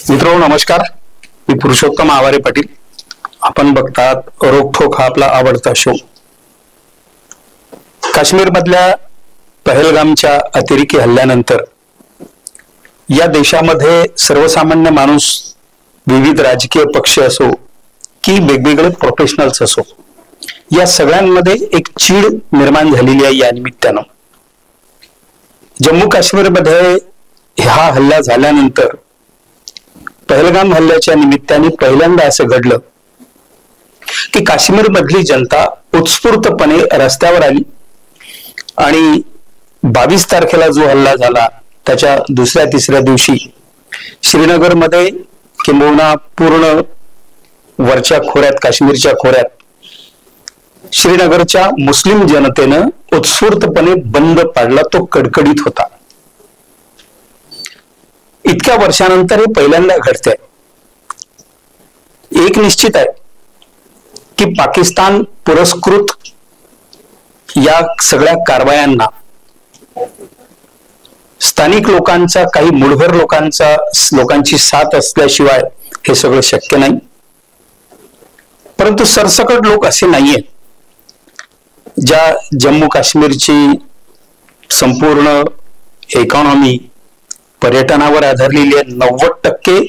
मित्रांनो नमस्कार, मी पुरुषोत्तम आवारे पाटील. आपण बघतात रोकठोक हा आपला आवडता शो. काश्मीर मधल्या पहलगामच्या अतिरेकी हल्ल्यानंतर या देशामध्ये सर्वसामान्य माणूस, विविध राजकीय पक्ष असो की वेगवेगळे प्रोफेशनल्स असो, या सगळ्यांमध्ये एक चीड निर्माण झालेली आहे. या निमित्तानं जम्मू काश्मीरमध्ये हा हल्ला झाल्यानंतर पहलगाम हल्ल्याच्या निमित्ताने पहिल्यांदा असं घडलं की काश्मीर मधली जनता उत्स्फूर्तपणे रस्त्यावर आली आणि 22 तारखेला जो हल्ला झाला त्याच्या दुसऱ्या तिसऱ्या दिवशी श्रीनगरमध्ये किंबहुना पूर्ण वरच्या खोऱ्यात, काश्मीरच्या खोऱ्यात श्रीनगरच्या मुस्लिम जनतेनं उत्स्फूर्तपणे बंद पाडला. तो कडकडीत होता. इतक्या वर्षानंतर हे पहिल्यांदा घडतंय. एक निश्चित आहे की पाकिस्तान पुरस्कृत या सगळ्या कारवायांना स्थानिक लोकांचा, काही मूळभर लोकांची साथ असल्याशिवाय हे सगळं शक्य नाही. परंतु सरसकट लोक असे नाहीये ज्या जम्मू काश्मीरची संपूर्ण इकॉनॉमी पर्यटनावर आधारलेली आहे. 90%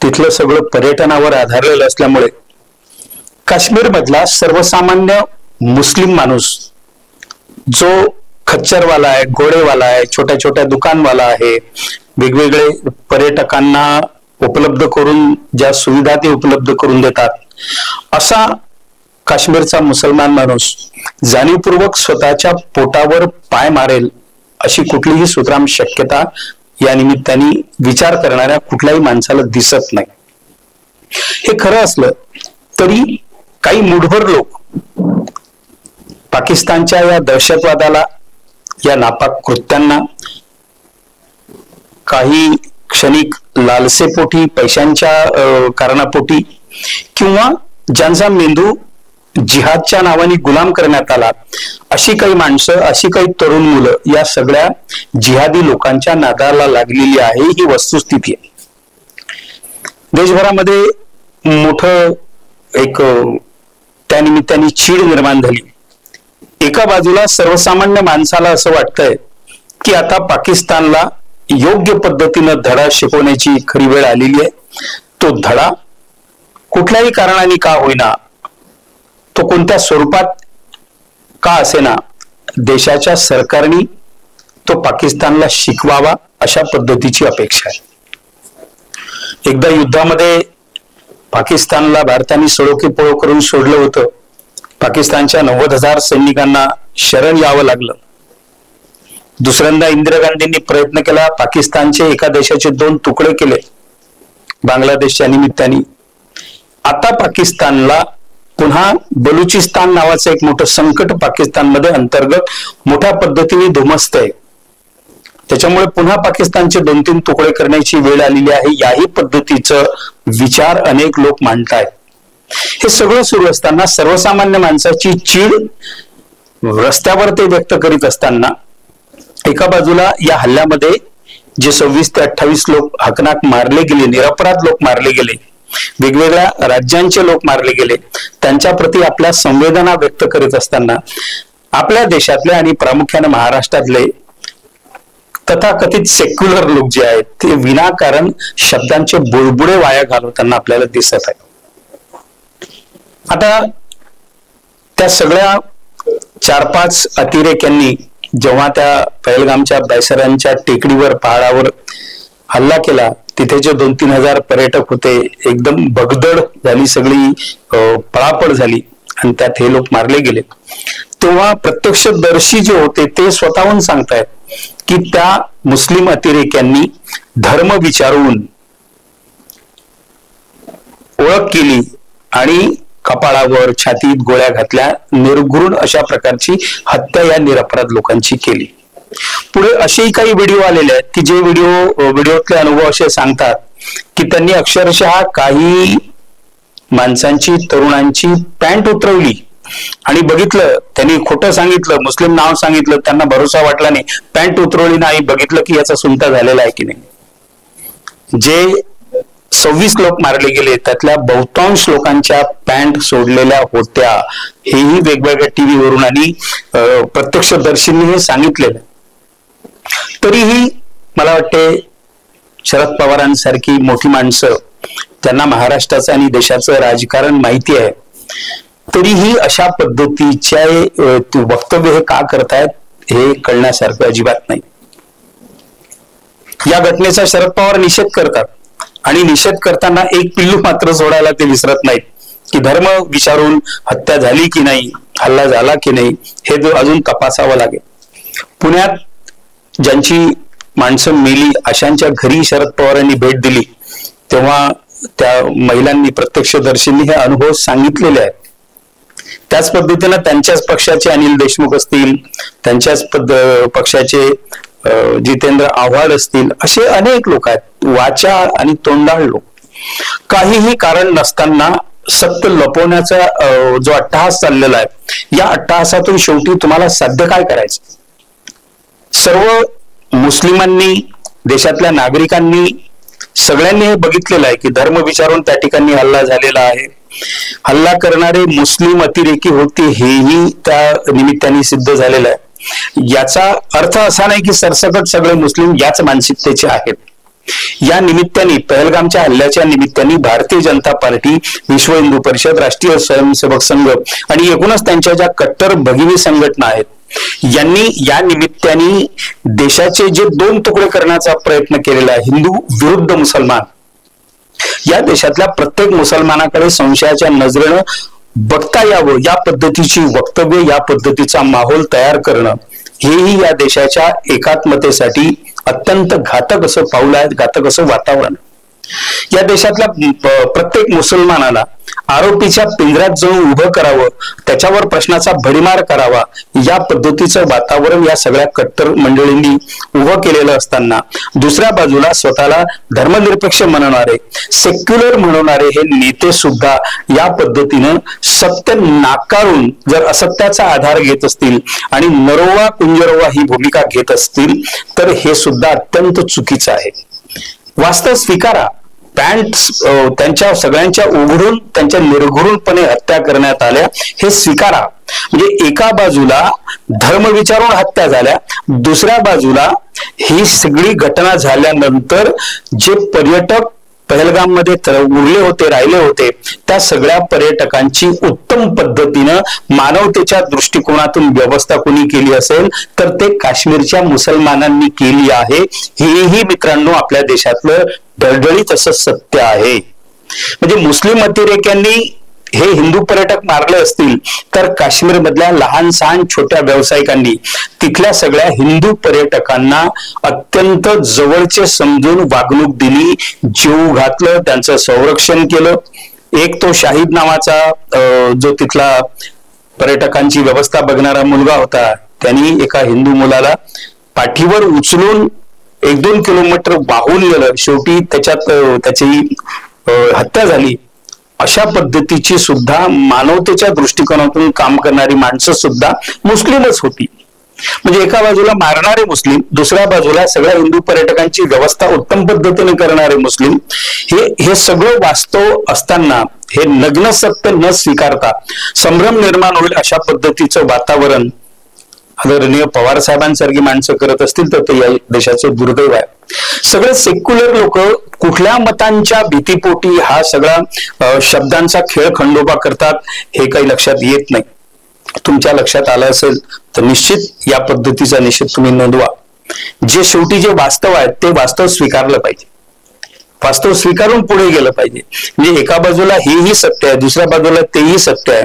तिथलं सगळं पर्यटनावर आधारलेलं असल्यामुळे काश्मीर मधला सर्वसामान्य मुस्लिम माणूस, जो खच्चरवाला आहे, घोडेवाला आहे, छोट्या छोट्या दुकानवाला आहे, वेगवेगळे पर्यटकांना उपलब्ध करून ज्या सुविधा ते उपलब्ध करून देतात, असा काश्मीरचा मुसलमान माणूस जाणीवपूर्वक स्वतःच्या पोटावर पाय मारेल अशी कुठलीही सुतराम शक्यता या निमित्ताने विचार करणाऱ्या कुठल्याही माणसाला दिसत नाही. हे खरं असलं तरी काही मूढभर लोक पाकिस्तानच्या या दहशतवादाला, या नापाक कृत्यांना काही क्षणिक लालसेपोटी, पैशांच्या कारणापोटी किंवा ज्यांचा मेंदू जिहादच्या नावाने गुलाम करण्यात आला, अशी काही माणसं, अशी काही तरुण मुलं या सगळ्या जिहादी लोकांच्या नादाला लागलेली आहे. ही वस्तुस्थिती आहे. देशभरामध्ये मोठं एक त्यानिमित्ताने चीड निर्माण झाली. एका बाजूला सर्वसामान्य माणसाला असं वाटतंय की आता पाकिस्तानला योग्य पद्धतीनं धडा शिकवण्याची खरी वेळ आलेली आहे. तो धडा कुठल्याही कारणाने का होईना, तो कोणत्या स्वरूपात का असेना, देशाच्या सरकारने तो पाकिस्तानला शिकवावा अशा पद्धतीची अपेक्षा आहे. एकदा युद्धामध्ये पाकिस्तानला भारताने सळोकी पळो करून सोडलं होतं. पाकिस्तानच्या 90,000 सैनिकांना शरण यावं लागलं. दुसऱ्यांदा इंदिरा गांधींनी प्रयत्न केला, पाकिस्तानचे एका देशाचे 2 तुकडे केले बांगलादेशच्या निमित्ताने. आता पाकिस्तानला पुन्हा बलुचिस्तान नावाचं एक मोठं संकट पाकिस्तानमध्ये अंतर्गत मोठ्या पद्धतीने धुमसतंय. त्याच्यामुळे पुन्हा पाकिस्तानचे 2-3 तुकडे करण्याची वेळ आलेली आहे. याही पद्धतीचं विचार अनेक लोक मांडतायत. हे सगळं सुरू असताना सर्वसामान्य माणसाची चीड रस्त्यावर ते व्यक्त करीत असताना एका बाजूला या हल्ल्यामध्ये जे 26 ते 28 लोक हकनाक मारले गेले, निरपराध लोक मारले गेले, वेगवेगळ्या राज्यांचे लोक मारले गेले, त्यांच्या प्रती आपल्या संवेदना व्यक्त करीत असताना आपल्या देशातले आणि प्रामुख्याने महाराष्ट्रातले तथाकथित सेक्युलर लोक जे आहेत ते विनाकारण शब्दांचे बुळबुळे वाया घालवताना आपल्याला दिसत आहे. आता त्या सगळ्या 4-5 अतिरेक्यांनी जेव्हा त्या पहलगामच्या बैसरांच्या टेकडीवर, पहाडावर हल्ला केला, तिथे जे 2-3 हजार पर्यटक होते, एकदम भगदड झाली, सगळी पळापळ झाली आणि त्यात हे लोक मारले गेले. तेव्हा प्रत्यक्षदर्शी जे होते ते स्वतःहून सांगतायत की त्या मुस्लिम अतिरेक्यांनी धर्म विचारून ओळख केली आणि कपाळावर, छातीत गोळ्या घातल्या, निर्घृण अशा प्रकारची हत्या या निरपराध लोकांची केली. पुढे असेही काही व्हिडिओ आलेले आहेत की जे व्हिडिओतले अनुभव असे सांगतात की त्यांनी अक्षरशः काही माणसांची, तरुणांची पॅन्ट उतरवली आणि बघितलं, त्यांनी खोटं सांगितलं, मुस्लिम नाव सांगितलं, त्यांना भरोसा वाटला नाही, पॅन्ट उतरवली नाही, बघितलं की याचा सुलटा झालेला आहे की नाही. जे 26 लोक मारले गेले, त्यातल्या बहुतांश लोकांच्या पॅन्ट सोडलेल्या होत्या, हेही वेगवेगळ्या टीव्हीवरून आणि प्रत्यक्षदर्शींनी हे सांगितलेलं. तरीही मला वाटते शरद पवारांसारखी मोठी माणसं, त्यांना महाराष्ट्राचं आणि देशाचं राजकारण माहिती आहे, तरीही अशा पद्धतीचे वक्तव्य हे का करतायत हे कळण्यासारखं अजिबात नाही. या घटनेचा शरद पवार निषेध करतात आणि निषेध करताना एक पिल्लू मात्र सोडायला ते विसरत नाहीत की धर्म विचारून हत्या झाली की नाही, हल्ला झाला की नाही हे अजून तपासावं लागेल. पुण्यात ज्यांची माणसं मेली अशांच्या घरी शरद पवारांनी भेट दिली तेव्हा त्या महिलांनी प्रत्यक्षदर्शींनी हे अनुभव सांगितलेले आहेत. त्याच पद्धतीनं त्यांच्याच पक्षाचे अनिल देशमुख असतील, त्यांच्याच पक्षाचे जितेंद्र आव्हाड असतील, असे अनेक लोक आहेत, वाचा आणि तोंडाळ लोक. काहीही कारण नसताना सत्य लपवण्याचा जो अट्टहास चाललेला आहे, या अट्टहासातून शेवटी तुम्हाला साध्य काय करायचं? सर्व मुस्लिमांनी, देशातल्या नागरिकांनी, सगळ्यांनी हे बघितलेलं आहे की धर्म विचारून त्या ठिकाणी हल्ला झालेला आहे. हल्ला करणारे मुस्लिम अतिरेकी होते हेही त्या निमित्ताने सिद्ध झालेलं आहे. याचा अर्थ असा नाही की सरसकट सगळे मुस्लिम याच मानसिकतेचे आहेत. या निमित्ताने, पहलगामच्या हल्ल्याच्या निमित्ताने भारतीय जनता पार्टी, विश्व हिंदू परिषद, राष्ट्रीय स्वयंसेवक संघ आणि एकूणच त्यांच्या ज्या कट्टर भगिनी संघटना आहेत, यांनी या निमित्ताने देशाचे जे 2 तुकडे करण्याचा प्रयत्न केलेला आहे, हिंदू विरुद्ध मुसलमान, या देशातल्या प्रत्येक मुसलमानाकडे संशयाच्या नजरेनं बघता यावं, या पद्धतीची वक्तव्य, या पद्धतीचा माहोल तयार करणं, हेही या देशाच्या एकात्मतेसाठी अत्यंत घातक असं पाऊल आहे, घातक असं वातावरण. या देशातल्या प्रत्येक मुसलमानाला आरोपीच्या पिंजऱ्यात जाऊन उभं करावं, त्याच्यावर प्रश्नाचा भडीमार करावा, या पद्धतीचं वातावरण या सगळ्या कट्टर मंडळींनी उभं केलेलं असताना दुसऱ्या बाजूला स्वतःला धर्मनिरपेक्ष म्हणणारे, सेक्युलर म्हणणारे हे नेते सुद्धा या पद्धतीनं सत्य नाकारून जर असत्याचा आधार घेत असतील आणि नरोवा कुंजरोवा ही भूमिका घेत असतील तर हे सुद्धा अत्यंत चुकीचं आहे. वास्तव स्वीकारा, पॅन्ट त्यांच्या सगळ्यांच्या उघडून, त्यांच्या निर्घृणपणे हत्या करण्यात आल्या हे स्वीकारा. म्हणजे एका बाजूला धर्म विचारून हत्या झाल्या, दुसऱ्या बाजूला ही सगळी घटना झाल्यानंतर जे पर्यटक पहलगाम मध्ये उरले होते, राहिले होते, त्या सगळ्या पर्यटकांची उत्तम पद्धतीनं मानवतेच्या दृष्टिकोनातून व्यवस्था कोणी केली असेल तर ते काश्मीरच्या मुसलमानांनी केली आहे. हेही मित्रांनो आपल्या देशातलं डळडळीत असं सत्य आहे. म्हणजे मुस्लिम अतिरेक्यांनी हे हिंदू पर्यटक मारले असतील तर काश्मीर मधल्या लहान सहान छोट्या व्यावसायिकांनी तिथल्या सगळ्या हिंदू पर्यटकांना अत्यंत जवळचे समजून वागणूक दिली, जीव घातलं, त्यांचं संरक्षण केलं. एक तो शाहिद नावाचा जो तिथला पर्यटकांची व्यवस्था बघणारा मुलगा होता, त्यांनी एका हिंदू मुलाला पाठीवर उचलून 1-2 किलोमीटर वाहून गेलं, शेवटी त्याची हत्या झाली. अशा पद्धतीची सुद्धा मानवतेच्या दृष्टिकोनातून काम करणारी माणसं सुद्धा मुस्लिमच होती. म्हणजे एका बाजूला मारणारे मुस्लिम, दुसऱ्या बाजूला सगळ्या हिंदू पर्यटकांची व्यवस्था उत्तम पद्धतीने करणारे मुस्लिम, हे सगळं वास्तव असताना हे नग्न सत्य न स्वीकारता संभ्रम निर्माण होईल अशा पद्धतीचं वातावरण आदरणीय पवार साहेबांसारखी माणसं करत असतील तर ते या देशाचं दुर्दैव आहे. सगळे सेक्युलर लोक कुठल्या मतांच्या भीतीपोटी हा सगळा शब्दांचा खेळ खंडोबा करतात हे काही लक्षात येत नाही. तुमच्या लक्षात आलं असेल तर निश्चित या पद्धतीचा निषेध तुम्ही नोंदवा. जे शेवटी जे वास्तव आहे ते वास्तव स्वीकारलं पाहिजे, वास्तव स्वीकारून पुढे गेलं पाहिजे. म्हणजे एका बाजूला हेही सत्य आहे, दुसऱ्या बाजूला तेही सत्य आहे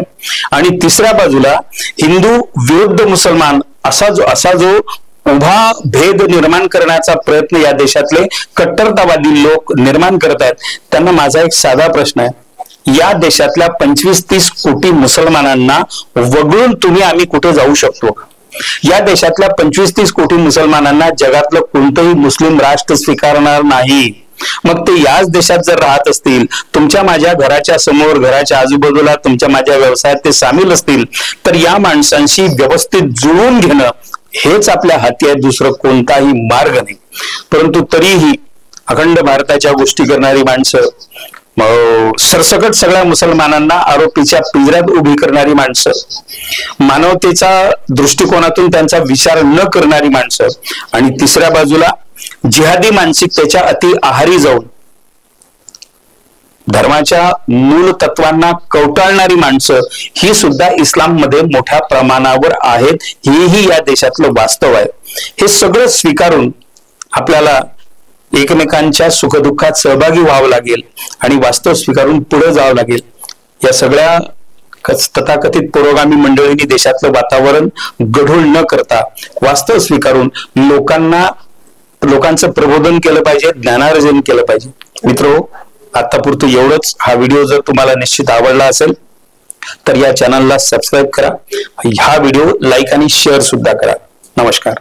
आणि तिसऱ्या बाजूला हिंदू विरुद्ध मुसलमान असा जो उभा भेद निर्माण करण्याचा प्रयत्न या देशातले कट्टरतावादी लोक निर्माण करत आहेत. त्यांना माझा एक साधा प्रश्न आहे, या देशातल्या 25-30 कोटी मुसलमानांना वगळून तुम्ही आम्ही कुठे जाऊ शकतो? या देशातल्या 25-30 कोटी मुसलमानांना जगातलं कोणतंही मुस्लिम राष्ट्र स्वीकारणार नाही. मग ते याच देशात जर राहत असतील, तुमच्या माझ्या घराच्या समोर, घराच्या आजूबाजूला, तुमच्या माझ्या व्यवसायात ते सामील असतील तर या माणसांशी व्यवस्थित जुळून घेणं हेच आपल्या हाती आहे, दुसरं कोणताही मार्ग नाही. परंतु तरीही अखंड भारताच्या गोष्टी करणारी माणसं, सरसकट सगळ्या मुसलमानांना आरोपीच्या पिंजऱ्यात उभी करणारी माणसं, मानवतेचा दृष्टिकोनातून त्यांचा विचार न करणारी माणसं, आणि तिसऱ्या बाजूला जिहादी मानसिकतेच्या अति आहारी जाऊन धर्माच्या मूळ तत्वांना कवटाळणारी माणसं ही सुद्धा इस्लाममध्ये मोठ्या प्रमाणावर आहेत. हेही या देशातलं वास्तव आहे. हे सगळं स्वीकारून आपल्याला एकमेकांच्या सुखदुःखात सहभागी व्हावं लागेल आणि वास्तव स्वीकारून पुढे जावं लागेल. या सगळ्या तथाकथित पुरोगामी मंडळींनी देशातलं वातावरण गढूळ न करता वास्तव स्वीकारून लोकांचं प्रबोधन केलं पाहिजे, ज्ञानार्जन केलं पाहिजे. मित्रो, आतापुरतं एवढंच. हा व्हिडिओ जर तुम्हाला निश्चित आवडला असेल तर या चॅनलला सबस्क्राईब करा. हा व्हिडिओ लाईक आणि शेअर सुद्धा करा. नमस्कार.